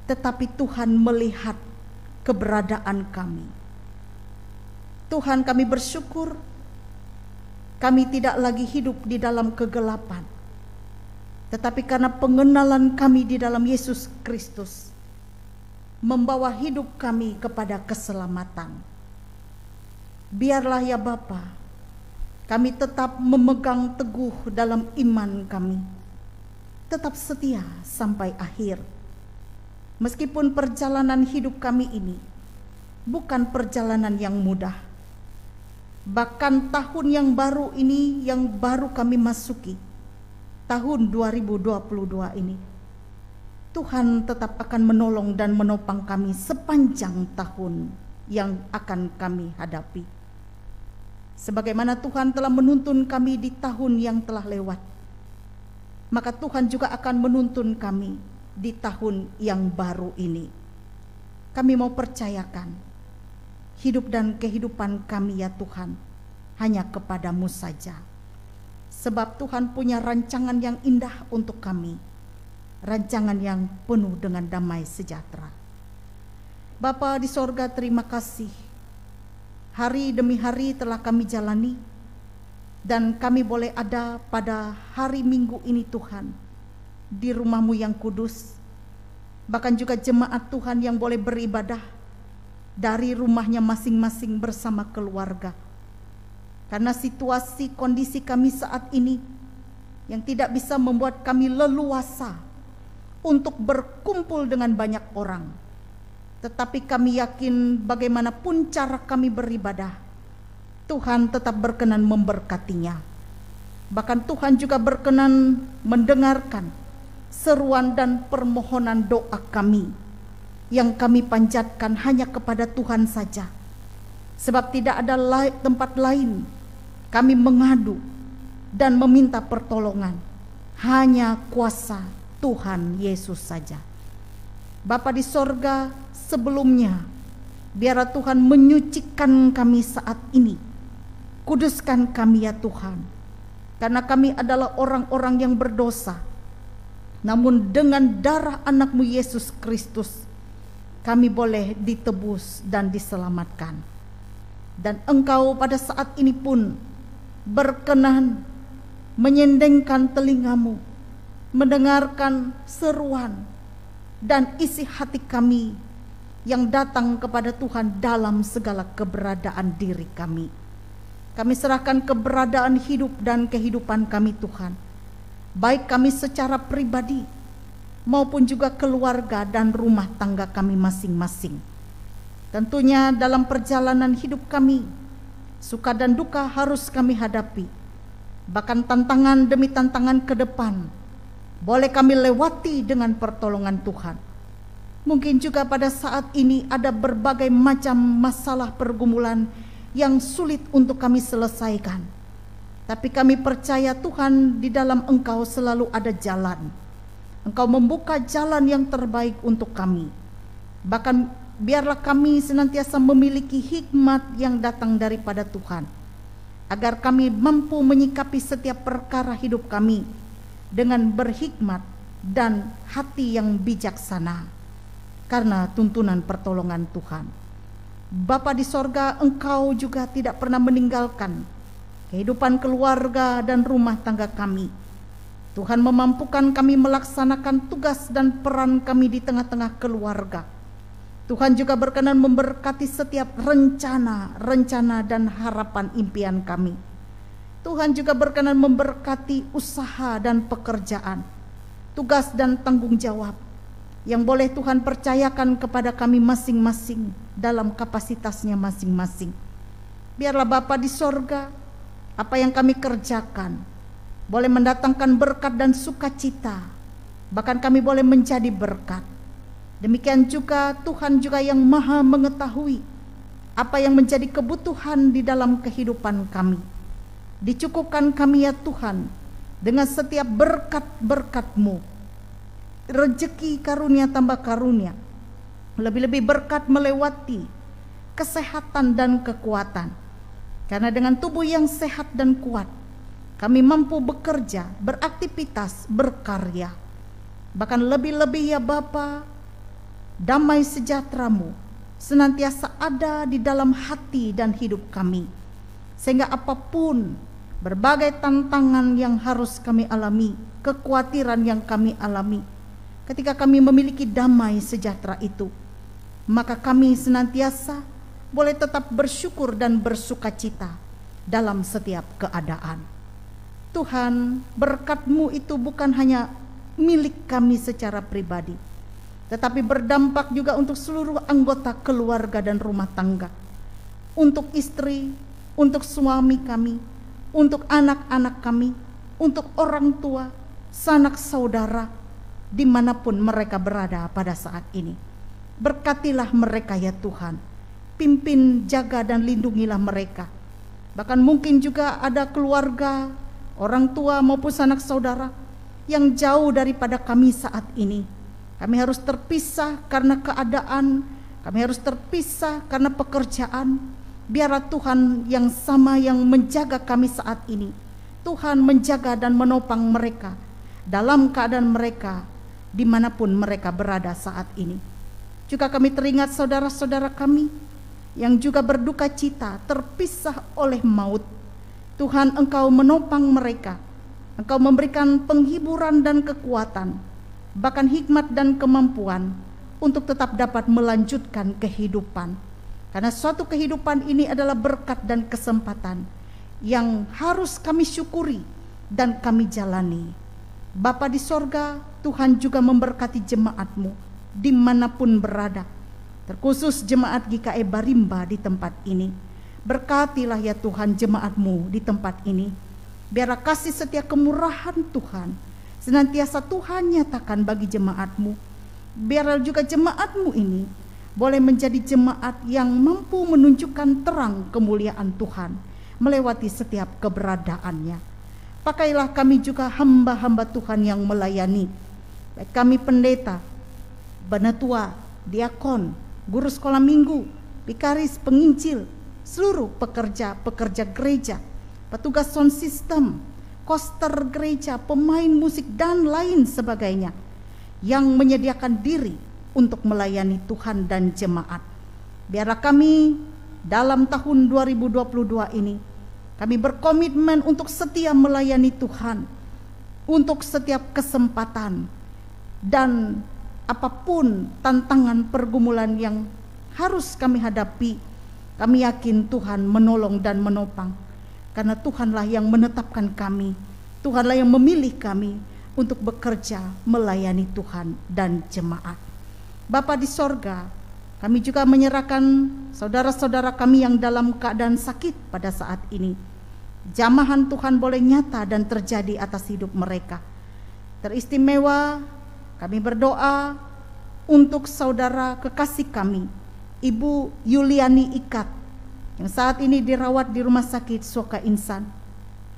tetapi Tuhan melihat keberadaan kami. Tuhan, kami bersyukur kami tidak lagi hidup di dalam kegelapan, tetapi karena pengenalan kami di dalam Yesus Kristus membawa hidup kami kepada keselamatan. Biarlah ya Bapa, kami tetap memegang teguh dalam iman kami, tetap setia sampai akhir. Meskipun perjalanan hidup kami ini bukan perjalanan yang mudah. Bahkan tahun yang baru ini, yang baru kami masuki, tahun 2022 ini, Tuhan tetap akan menolong dan menopang kami sepanjang tahun yang akan kami hadapi. Sebagaimana Tuhan telah menuntun kami di tahun yang telah lewat, maka Tuhan juga akan menuntun kami di tahun yang baru ini. Kami mau percayakan hidup dan kehidupan kami ya Tuhan hanya kepadamu saja. Sebab Tuhan punya rancangan yang indah untuk kami, rancangan yang penuh dengan damai sejahtera. Bapa di sorga, terima kasih. Hari demi hari telah kami jalani, dan kami boleh ada pada hari Minggu ini Tuhan, di rumah-Mu yang kudus. Bahkan juga jemaat Tuhan yang boleh beribadah dari rumahnya masing-masing bersama keluarga. Karena situasi kondisi kami saat ini yang tidak bisa membuat kami leluasa untuk berkumpul dengan banyak orang, tetapi kami yakin bagaimanapun cara kami beribadah, Tuhan tetap berkenan memberkatinya. Bahkan Tuhan juga berkenan mendengarkan seruan dan permohonan doa kami yang kami panjatkan hanya kepada Tuhan saja. Sebab tidak ada tempat lain kami mengadu dan meminta pertolongan, hanya kuasa Tuhan Yesus saja. Bapa di sorga, sebelumnya Biarlah Tuhan menyucikan kami saat ini. Kuduskan kami ya Tuhan, karena kami adalah orang-orang yang berdosa. Namun dengan darah anak-Mu Yesus Kristus, kami boleh ditebus dan diselamatkan. Dan Engkau pada saat ini pun berkenan menyendengkan telinga-Mu, mendengarkan seruan dan isi hati kami yang datang kepada Tuhan dalam segala keberadaan diri kami. Kami serahkan keberadaan hidup dan kehidupan kami Tuhan, baik kami secara pribadi maupun juga keluarga dan rumah tangga kami masing-masing. Tentunya dalam perjalanan hidup kami, suka dan duka harus kami hadapi. Bahkan tantangan demi tantangan ke depan boleh kami lewati dengan pertolongan Tuhan. Mungkin juga pada saat ini ada berbagai macam masalah pergumulan yang sulit untuk kami selesaikan. Tapi kami percaya Tuhan, di dalam Engkau selalu ada jalan. Engkau membuka jalan yang terbaik untuk kami. Bahkan biarlah kami senantiasa memiliki hikmat yang datang daripada Tuhan, agar kami mampu menyikapi setiap perkara hidup kami dengan berhikmat dan hati yang bijaksana, karena tuntunan pertolongan Tuhan. Bapa di sorga, Engkau juga tidak pernah meninggalkan kehidupan keluarga dan rumah tangga kami. Tuhan memampukan kami melaksanakan tugas dan peran kami di tengah-tengah keluarga. Tuhan juga berkenan memberkati setiap rencana dan harapan impian kami. Tuhan juga berkenan memberkati usaha dan pekerjaan, tugas dan tanggung jawab yang boleh Tuhan percayakan kepada kami masing-masing dalam kapasitasnya masing-masing. Biarlah Bapa di sorga, apa yang kami kerjakan boleh mendatangkan berkat dan sukacita, bahkan kami boleh menjadi berkat. Demikian juga Tuhan juga yang maha mengetahui apa yang menjadi kebutuhan di dalam kehidupan kami. Dicukupkan kami ya Tuhan dengan setiap berkat-berkat-Mu, rezeki karunia tambah karunia, lebih-lebih berkat melewati kesehatan dan kekuatan. Karena dengan tubuh yang sehat dan kuat, kami mampu bekerja, beraktivitas, berkarya. Bahkan lebih-lebih ya Bapa, damai sejahtera-Mu senantiasa ada di dalam hati dan hidup kami, sehingga apapun berbagai tantangan yang harus kami alami, kekhawatiran yang kami alami, ketika kami memiliki damai sejahtera itu, maka kami senantiasa boleh tetap bersyukur dan bersukacita dalam setiap keadaan. Tuhan, berkat-Mu itu bukan hanya milik kami secara pribadi, tetapi berdampak juga untuk seluruh anggota keluarga dan rumah tangga, untuk istri, untuk suami kami, untuk anak-anak kami, untuk orang tua, sanak saudara, dimanapun mereka berada pada saat ini. Berkatilah mereka ya Tuhan, pimpin, jaga dan lindungilah mereka. Bahkan mungkin juga ada keluarga, orang tua maupun sanak saudara yang jauh daripada kami saat ini. Kami harus terpisah karena keadaan, kami harus terpisah karena pekerjaan. Biarlah Tuhan yang sama yang menjaga kami saat ini, Tuhan menjaga dan menopang mereka dalam keadaan mereka dimanapun mereka berada saat ini. Juga kami teringat saudara-saudara kami yang juga berduka cita terpisah oleh maut. Tuhan, Engkau menopang mereka, Engkau memberikan penghiburan dan kekuatan, bahkan hikmat dan kemampuan untuk tetap dapat melanjutkan kehidupan. Karena suatu kehidupan ini adalah berkat dan kesempatan yang harus kami syukuri dan kami jalani. Bapa di sorga, Tuhan juga memberkati jemaat-Mu dimanapun berada, terkhusus jemaat GKI Barimba di tempat ini. Berkatilah ya Tuhan jemaat-Mu di tempat ini. Biarlah kasih setia kemurahan Tuhan senantiasa Tuhan nyatakan bagi jemaat-Mu. Biarlah juga jemaat-Mu ini boleh menjadi jemaat yang mampu menunjukkan terang kemuliaan Tuhan melewati setiap keberadaannya. Pakailah kami juga hamba-hamba Tuhan yang melayani, baik kami pendeta, penatua, diakon, guru sekolah minggu, vikaris, penginjil, seluruh pekerja gereja, petugas sound system, koster gereja, pemain musik dan lain sebagainya yang menyediakan diri untuk melayani Tuhan dan jemaat. Biarlah kami dalam tahun 2022 ini kami berkomitmen untuk setia melayani Tuhan untuk setiap kesempatan, dan apapun tantangan pergumulan yang harus kami hadapi, kami yakin Tuhan menolong dan menopang, karena Tuhanlah yang menetapkan kami, Tuhanlah yang memilih kami untuk bekerja melayani Tuhan dan jemaat. Bapa di sorga, kami juga menyerahkan saudara-saudara kami yang dalam keadaan sakit pada saat ini. Jamahan Tuhan boleh nyata dan terjadi atas hidup mereka. Teristimewa kami berdoa untuk saudara kekasih kami, Ibu Yuliani Ikat, yang saat ini dirawat di Rumah Sakit Soka Insan.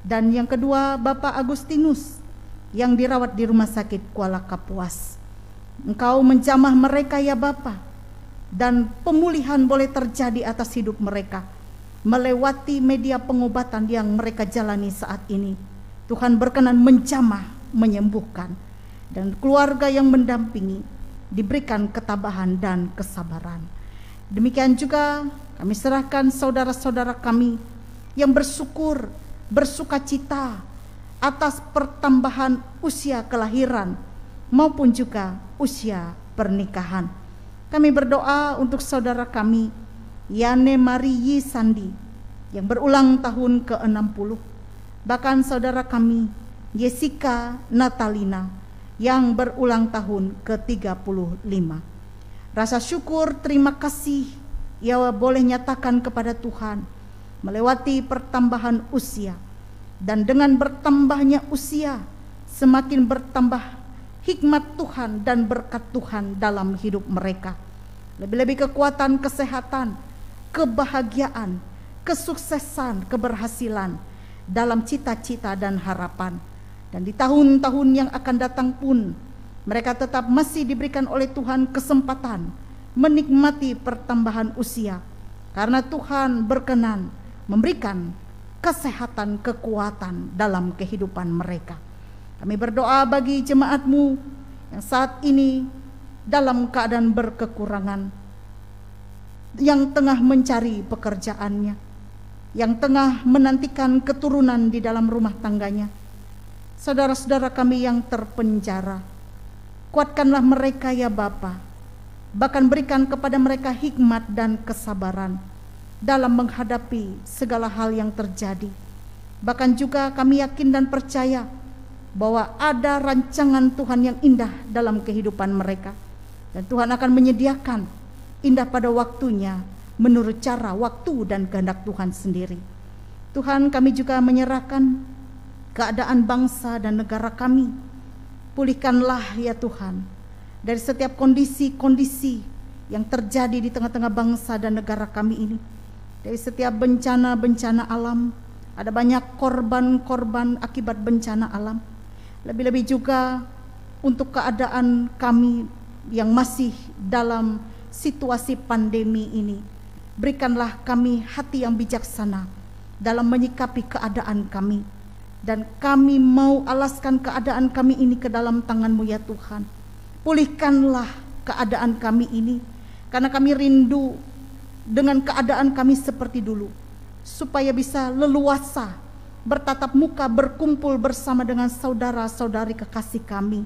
Dan yang kedua, Bapak Agustinus yang dirawat di Rumah Sakit Kuala Kapuas. Engkau menjamah mereka ya Bapa, dan pemulihan boleh terjadi atas hidup mereka melewati media pengobatan yang mereka jalani saat ini. Tuhan berkenan menjamah, menyembuhkan, dan keluarga yang mendampingi diberikan ketabahan dan kesabaran. Demikian juga kami serahkan saudara-saudara kami yang bersuka cita atas pertambahan usia kelahiran maupun juga usia pernikahan. Kami berdoa untuk saudara kami Yane Mariyi Sandi yang berulang tahun ke-60, bahkan saudara kami Jessica Natalina yang berulang tahun ke-35. Rasa syukur, terima kasih ia boleh nyatakan kepada Tuhan melewati pertambahan usia, dan dengan bertambahnya usia semakin bertambah hikmat Tuhan dan berkat Tuhan dalam hidup mereka. Lebih-lebih kekuatan, kesehatan, kebahagiaan, kesuksesan, keberhasilan dalam cita-cita dan harapan. Dan di tahun-tahun yang akan datang pun mereka tetap masih diberikan oleh Tuhan kesempatan menikmati pertambahan usia, karena Tuhan berkenan memberikan kesehatan, kekuatan dalam kehidupan mereka. Kami berdoa bagi jemaat-Mu yang saat ini dalam keadaan berkekurangan, yang tengah mencari pekerjaannya, yang tengah menantikan keturunan di dalam rumah tangganya. Saudara-saudara kami yang terpenjara, kuatkanlah mereka ya Bapa, bahkan berikan kepada mereka hikmat dan kesabaran dalam menghadapi segala hal yang terjadi. Bahkan juga kami yakin dan percaya bahwa ada rancangan Tuhan yang indah dalam kehidupan mereka, dan Tuhan akan menyediakan indah pada waktunya menurut cara, waktu, dan kehendak Tuhan sendiri. Tuhan, kami juga menyerahkan keadaan bangsa dan negara kami. Pulihkanlah ya Tuhan dari setiap kondisi-kondisi yang terjadi di tengah-tengah bangsa dan negara kami ini. Dari setiap bencana-bencana alam, ada banyak korban-korban akibat bencana alam. Lebih-lebih juga untuk keadaan kami yang masih dalam situasi pandemi ini, berikanlah kami hati yang bijaksana dalam menyikapi keadaan kami, dan kami mau alaskan keadaan kami ini ke dalam tangan-Mu ya Tuhan. Pulihkanlah keadaan kami ini, karena kami rindu dengan keadaan kami seperti dulu, supaya bisa leluasa bertatap muka, berkumpul bersama dengan saudara-saudari kekasih kami.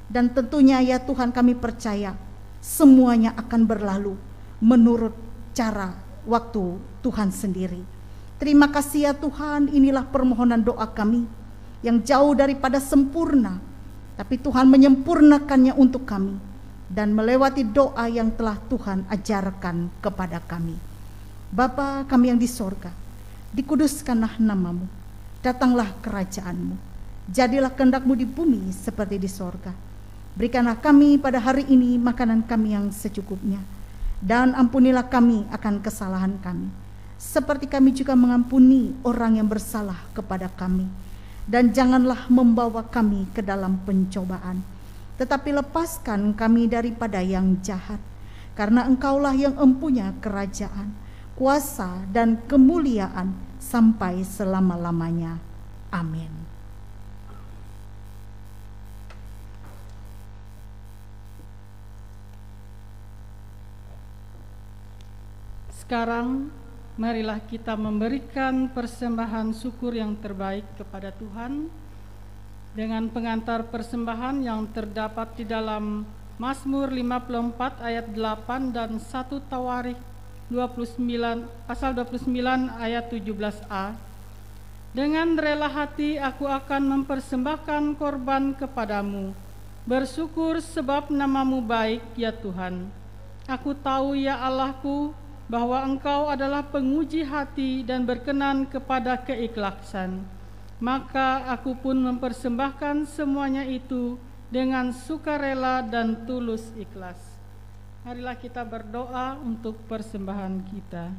Dan tentunya ya Tuhan, kami percaya semuanya akan berlalu menurut cara waktu Tuhan sendiri. Terima kasih ya Tuhan, inilah permohonan doa kami yang jauh daripada sempurna, tapi Tuhan menyempurnakannya untuk kami dan melewati doa yang telah Tuhan ajarkan kepada kami. Bapa kami yang di sorga, dikuduskanlah nama-Mu, datanglah kerajaan-Mu, jadilah kehendak-Mu di bumi seperti di sorga. Berikanlah kami pada hari ini makanan kami yang secukupnya, dan ampunilah kami akan kesalahan kami, seperti kami juga mengampuni orang yang bersalah kepada kami. Dan janganlah membawa kami ke dalam pencobaan, tetapi lepaskan kami daripada yang jahat. karena Engkaulah yang empunya kerajaan, kuasa, dan kemuliaan sampai selama-lamanya. Amin. Sekarang marilah kita memberikan persembahan syukur yang terbaik kepada Tuhan dengan pengantar persembahan yang terdapat di dalam Mazmur 54 ayat 8 dan 1 Tawarikh 29 pasal 29 ayat 17a. Dengan rela hati aku akan mempersembahkan korban kepadamu, bersyukur sebab namamu baik ya Tuhan. Aku tahu ya Allahku bahwa Engkau adalah penguji hati dan berkenan kepada keikhlasan. Maka aku pun mempersembahkan semuanya itu dengan sukarela dan tulus ikhlas. Marilah kita berdoa untuk persembahan kita.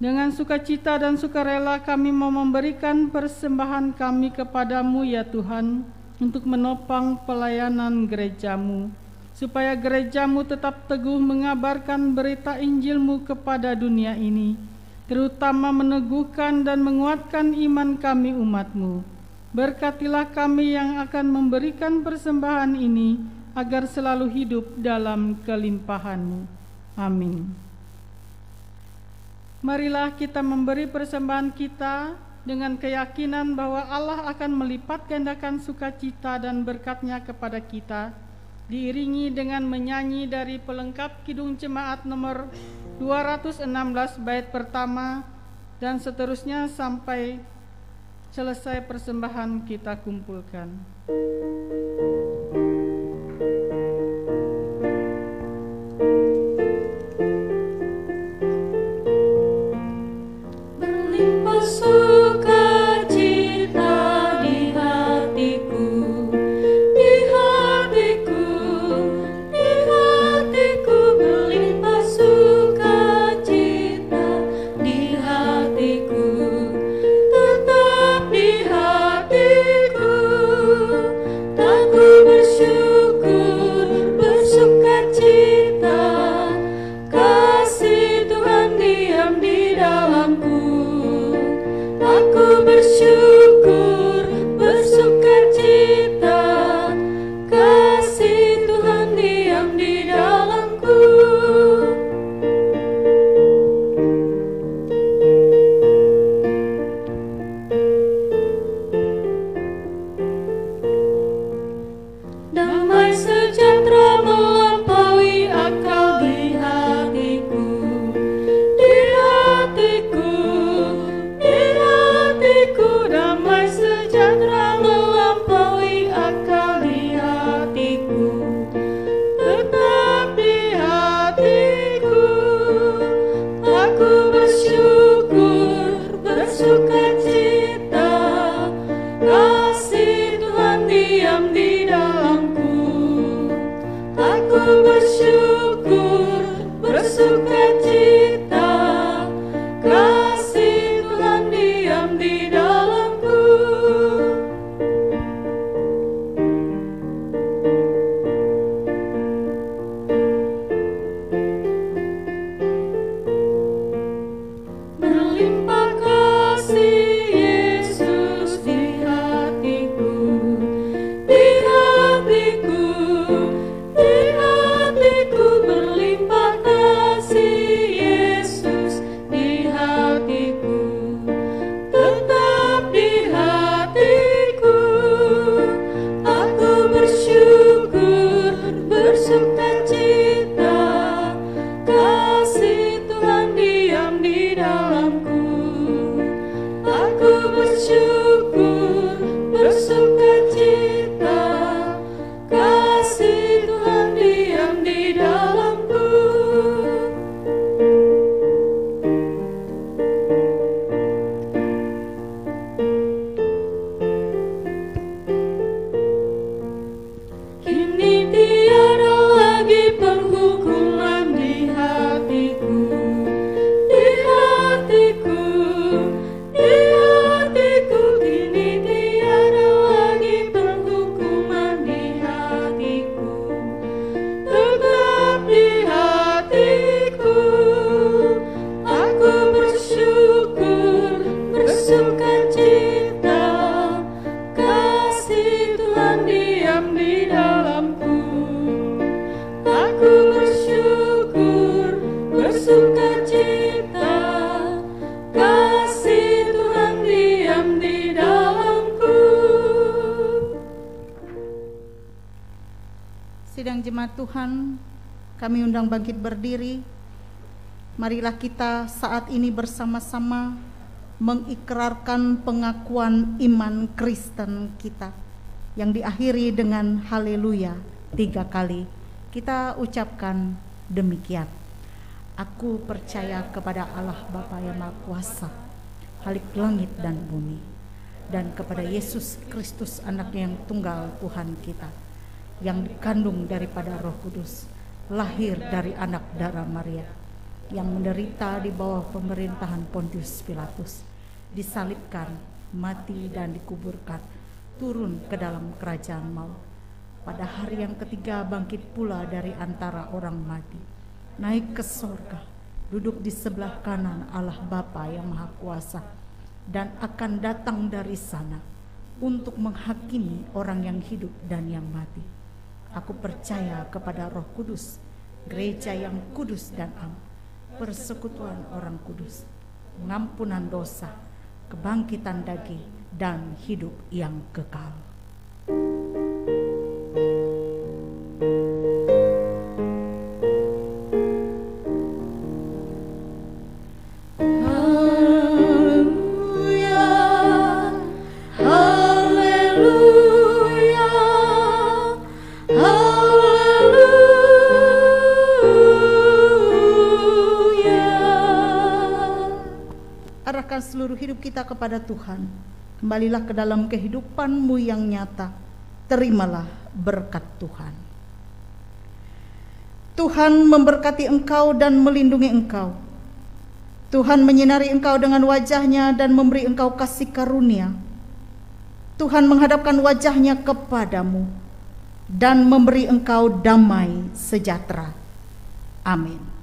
Dengan sukacita dan sukarela kami mau memberikan persembahan kami kepadamu ya Tuhan, untuk menopang pelayanan gerejamu, supaya gerejamu tetap teguh mengabarkan berita Injil-Mu kepada dunia ini, terutama meneguhkan dan menguatkan iman kami umat-Mu. Berkatilah kami yang akan memberikan persembahan ini, agar selalu hidup dalam kelimpahan-Mu. Amin. Marilah kita memberi persembahan kita dengan keyakinan bahwa Allah akan melipat gandakan sukacita dan berkat-Nya kepada kita, diiringi dengan menyanyi dari pelengkap Kidung Jemaat nomor 216 bait pertama dan seterusnya sampai selesai persembahan kita kumpulkan. Berlimpah sukacita di hatiku, di hatiku, di hatiku. Berlimpah sukacita di hatiku, tetap di hatiku. Aku bersyukur, bersukacita, kasih Tuhan diam di dalamku. Aku bersyukur, bersukacita, kasih Tuhan diam di dalamku. Damai sejahtera melampaui akal di hatiku, di hatiku, di hatiku. Damai sejahtera melampaui akal di hatiku, tetap di hatiku. Aku bersyukur, bersukacita, kasih Tuhan diam di dalamku. Aku bersyukur, bersukacita, kasih Tuhan diam di dalamku. Berlimpah kasih Yesus di hatiku, di hatiku, di hatiku. Berlimpah kasih Yesus di hatiku, tetap di hatiku. Aku bersyukur, bersukacita, kasih Tuhan diam di dalamku. Aku bersyukur, bersukacita, kasih Tuhan diam di dalamku. Kini tiada lagi penghukuman di hatiku, di hatiku, di hatiku. Sidang jemaat Tuhan, kami undang bangkit berdiri. Marilah kita saat ini bersama-sama mengikrarkan pengakuan iman Kristen kita yang diakhiri dengan haleluya 3 kali. Kita ucapkan demikian. Aku percaya kepada Allah Bapa yang Maha Kuasa, Khalik langit dan bumi, dan kepada Yesus Kristus anaknya yang tunggal Tuhan kita, yang dikandung daripada Roh Kudus, lahir dari anak darah Maria, yang menderita di bawah pemerintahan Pontius Pilatus, disalibkan, mati dan dikuburkan, turun ke dalam kerajaan maut. Pada hari yang ketiga bangkit pula dari antara orang mati, naik ke sorga, duduk di sebelah kanan Allah Bapa yang Maha Kuasa, dan akan datang dari sana untuk menghakimi orang yang hidup dan yang mati. Aku percaya kepada Roh Kudus, gereja yang kudus dan am, persekutuan orang kudus, pengampunan dosa, kebangkitan daging, dan hidup yang kekal. Seluruh hidup kita kepada Tuhan. Kembalilah ke dalam kehidupan-Mu yang nyata. Terimalah berkat Tuhan. Tuhan memberkati engkau dan melindungi engkau. Tuhan menyinari engkau dengan wajah-Nya dan memberi engkau kasih karunia. Tuhan menghadapkan wajah-Nya kepadamu dan memberi engkau damai sejahtera. Amin.